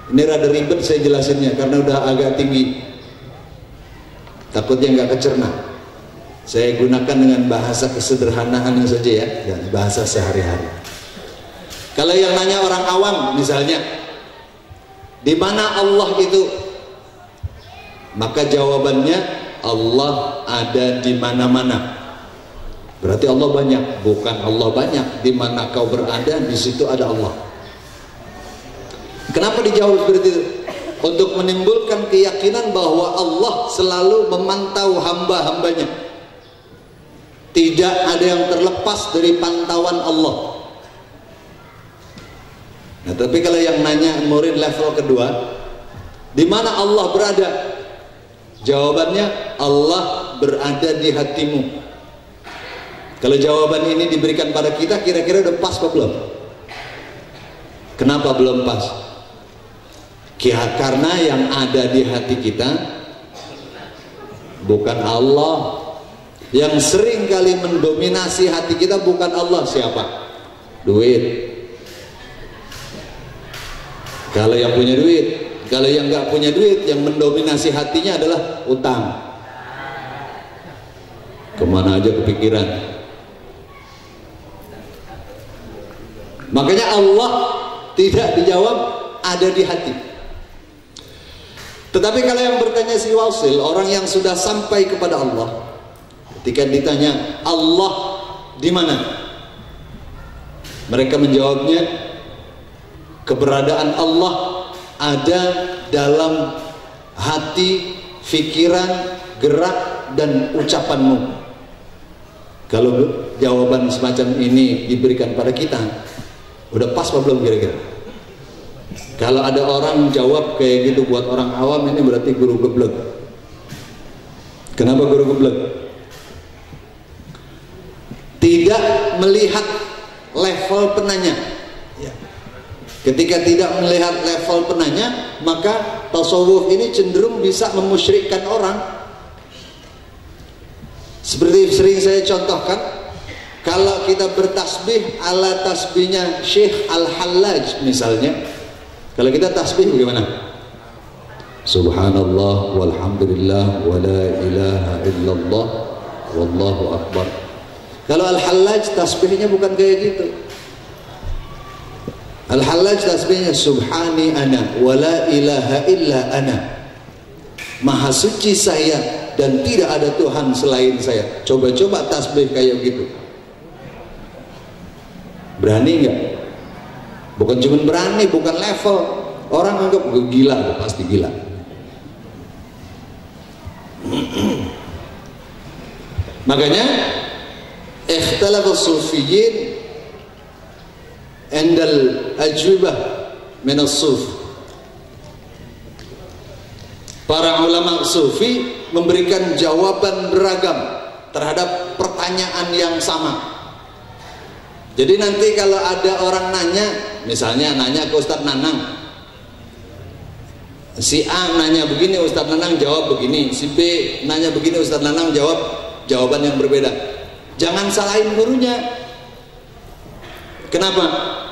Ini rada ribet saya jelasinnya karena udah agak tinggi, takutnya nggak kecerna. Saya gunakan dengan bahasa kesederhanaan saja ya, dan bahasa sehari-hari. Kalau yang nanya orang awam misalnya, di mana Allah itu? Maka jawabannya, Allah ada di mana-mana. Berarti Allah banyak, bukan Allah banyak. Di mana kau berada, di situ ada Allah. Kenapa dijawab seperti itu? Untuk menimbulkan keyakinan bahwa Allah selalu memantau hamba-hambanya. Tidak ada yang terlepas dari pantauan Allah. Nah, tapi kalau yang nanya murid level kedua, di mana Allah berada? Jawabannya, Allah berada di hatimu. Kalau jawaban ini diberikan pada kita, kira-kira udah pas apa belum? Kenapa belum pas? Karena yang ada di hati kita bukan Allah. Yang sering kali mendominasi hati kita bukan Allah, siapa? Duit. Kalau yang punya duit. Kalau yang nggak punya duit, yang mendominasi hatinya adalah utang. Kemana aja kepikiran. Makanya Allah tidak dijawab ada di hati. Tetapi kalau yang bertanya si wasil, orang yang sudah sampai kepada Allah, ketika ditanya Allah di mana, mereka menjawabnya, keberadaan Allah ada dalam hati, pikiran, gerak, dan ucapanmu. Kalau jawaban semacam ini diberikan pada kita, udah pas apa belum kira-kira? Kalau ada orang jawab kayak gitu buat orang awam, ini berarti guru geblek. Kenapa guru geblek? Tidak melihat level penanya. Ketika tidak melihat level penanya, maka tasawuf ini cenderung bisa memusyrikkan orang. Seperti sering saya contohkan, kalau kita bertasbih ala tasbihnya Syekh Al-Hallaj misalnya, kalau kita tasbih bagaimana? Subhanallah walhamdulillah wa la ilaha illallah wallahu akbar. Kalau Al-Hallaj tasbihnya bukan kayak gitu. Al-Hallaj tasbihnya subhani ana wa la ilaha illa ana. Maha suci saya dan tidak ada Tuhan selain saya. Coba-coba tasbih kayak gitu. Berani nggak? Bukan cuma berani, bukan level. Orang anggap gila, pasti gila. Makanya ikhtalafa as-sufiyyin indal ajwibah min as-suf. Para ulama sufi memberikan jawaban beragam terhadap pertanyaan yang sama. Jadi nanti kalau ada orang nanya, misalnya nanya ke Ustadz Nanang, si A nanya begini, Ustadz Nanang jawab begini, si B nanya begini, Ustadz Nanang jawab jawaban yang berbeda. Jangan salahin gurunya. Kenapa?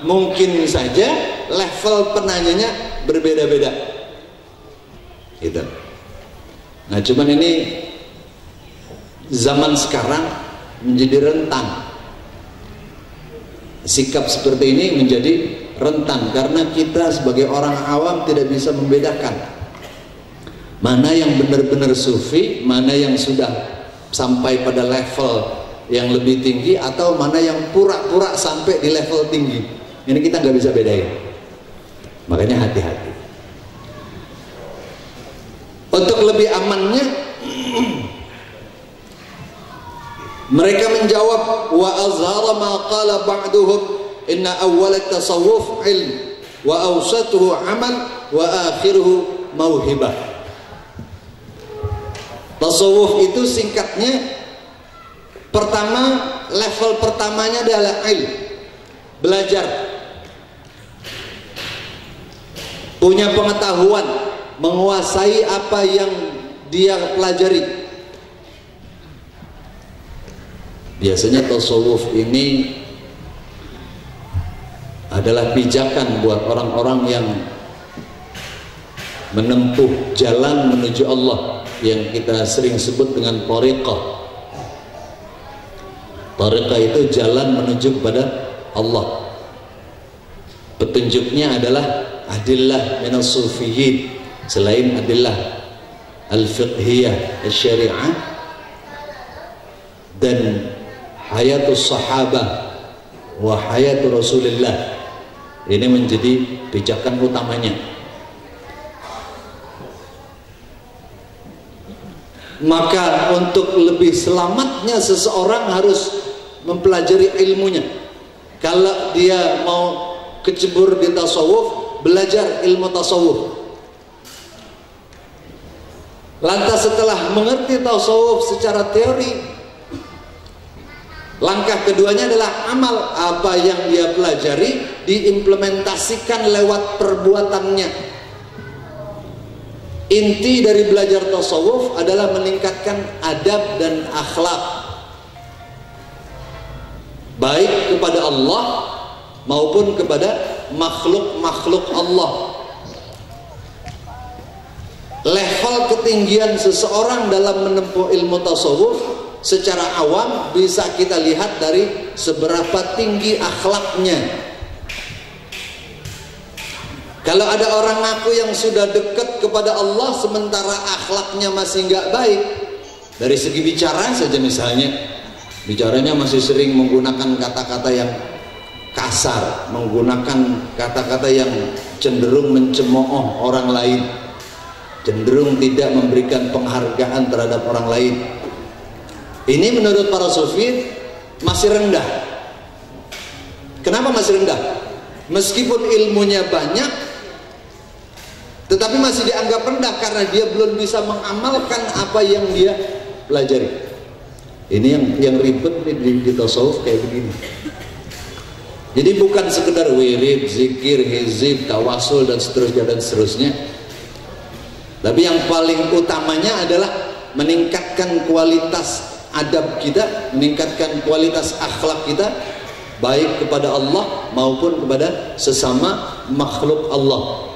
Mungkin saja level penanyanya berbeda-beda. Gitu. Nah, cuman ini zaman sekarang menjadi rentan. Sikap seperti ini menjadi rentan karena kita sebagai orang awam tidak bisa membedakan mana yang benar-benar sufi, mana yang sudah sampai pada level yang lebih tinggi, atau mana yang pura-pura sampai di level tinggi. Ini kita nggak bisa bedain. Makanya hati-hati. Untuk lebih amannya, mereka menjawab, wa azhara ma qala ba'duhum inna awwal at-tasawwuf ilm wa awsatuhu amal wa akhiruhu mauhibah. Tasawuf itu singkatnya, pertama, level pertamanya adalah ilm, belajar, punya pengetahuan, menguasai apa yang dia pelajari. Biasanya tasawuf ini adalah pijakan buat orang-orang yang menempuh jalan menuju Allah yang kita sering sebut dengan thariqah. Thariqah itu jalan menuju kepada Allah. Petunjuknya adalah adillah minas sufiyyin, selain adillah al-fiqhiyah al-syari'ah dan hayatus sahabah wa hayatu Rasulillah. Ini menjadi pijakan utamanya. Maka untuk lebih selamatnya seseorang harus mempelajari ilmunya. Kalau dia mau kecebur di tasawuf, belajar ilmu tasawuf. Lantas setelah mengerti tasawuf secara teori, langkah keduanya adalah amal. Apa yang dia pelajari diimplementasikan lewat perbuatannya. Inti dari belajar tasawuf adalah meningkatkan adab dan akhlak, baik kepada Allah maupun kepada makhluk-makhluk Allah. Level ketinggian seseorang dalam menempuh ilmu tasawuf secara awam bisa kita lihat dari seberapa tinggi akhlaknya. Kalau ada orang ngaku yang sudah dekat kepada Allah sementara akhlaknya masih nggak baik, dari segi bicara saja misalnya, bicaranya masih sering menggunakan kata-kata yang kasar, menggunakan kata-kata yang cenderung mencemooh orang lain, cenderung tidak memberikan penghargaan terhadap orang lain. Ini menurut para sufi masih rendah. Kenapa masih rendah? Meskipun ilmunya banyak, tetapi masih dianggap rendah karena dia belum bisa mengamalkan apa yang dia pelajari. Ini yang ribet di tasawuf kayak begini. Jadi bukan sekedar wirid, zikir, hizib, tawasul dan seterusnya. Tapi yang paling utamanya adalah meningkatkan kualitas adab kita, meningkatkan kualitas akhlak kita, baik kepada Allah maupun kepada sesama makhluk Allah.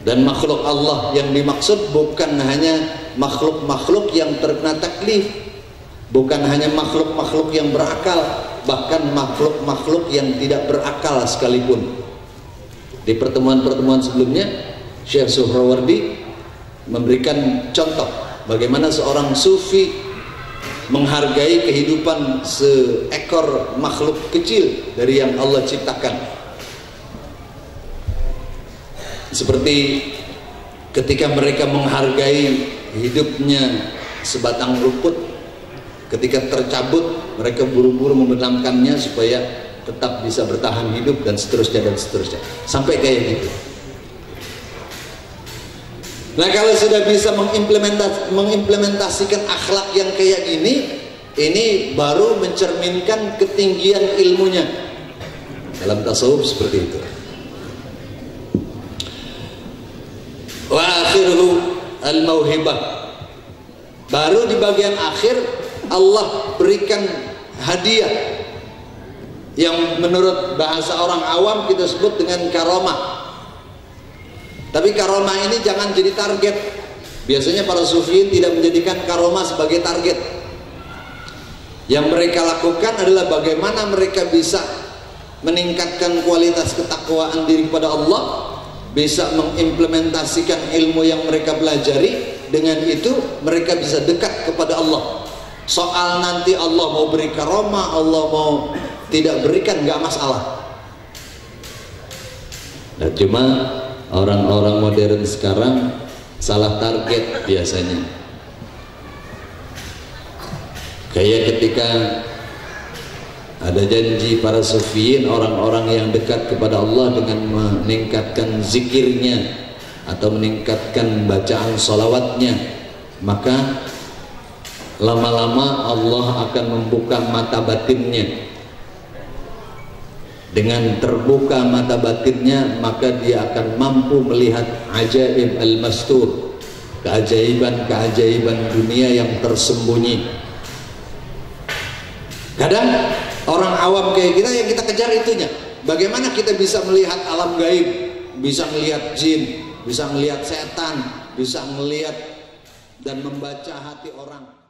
Dan makhluk Allah yang dimaksud bukan hanya makhluk-makhluk yang terkena taklif, bukan hanya makhluk-makhluk yang berakal, bahkan makhluk-makhluk yang tidak berakal sekalipun. Di pertemuan-pertemuan sebelumnya, Syekh Suhrawardi memberikan contoh bagaimana seorang sufi menghargai kehidupan seekor makhluk kecil dari yang Allah ciptakan. Seperti ketika mereka menghargai hidupnya sebatang rumput, ketika tercabut mereka buru-buru membenamkannya supaya tetap bisa bertahan hidup dan seterusnya sampai kayak gitu. Nah, kalau sudah bisa mengimplementasikan akhlak yang kayak gini, ini baru mencerminkan ketinggian ilmunya dalam tasawuf seperti itu. Wa akhiruhu al-mauhibah. Baru di bagian akhir Allah berikan hadiah yang menurut bahasa orang awam kita sebut dengan karomah. Tapi karomah ini jangan jadi target. Biasanya para sufiyin tidak menjadikan karomah sebagai target. Yang mereka lakukan adalah bagaimana mereka bisa meningkatkan kualitas ketakwaan diri kepada Allah, bisa mengimplementasikan ilmu yang mereka pelajari. Dengan itu mereka bisa dekat kepada Allah. Soal nanti Allah mau beri karomah, Allah mau tidak berikan, nggak masalah. Nah, cuma orang-orang modern sekarang salah target biasanya. Kayak ketika ada janji para sufiyin, orang-orang yang dekat kepada Allah dengan meningkatkan zikirnya atau meningkatkan bacaan sholawatnya, maka lama-lama Allah akan membuka mata batinnya. Dengan terbuka mata batinnya, maka dia akan mampu melihat ajaib al-mastur, keajaiban-keajaiban dunia yang tersembunyi. Kadang orang awam kayak kita yang kita kejar itunya, bagaimana kita bisa melihat alam gaib, bisa melihat jin, bisa ngelihat setan, bisa ngelihat dan membaca hati orang.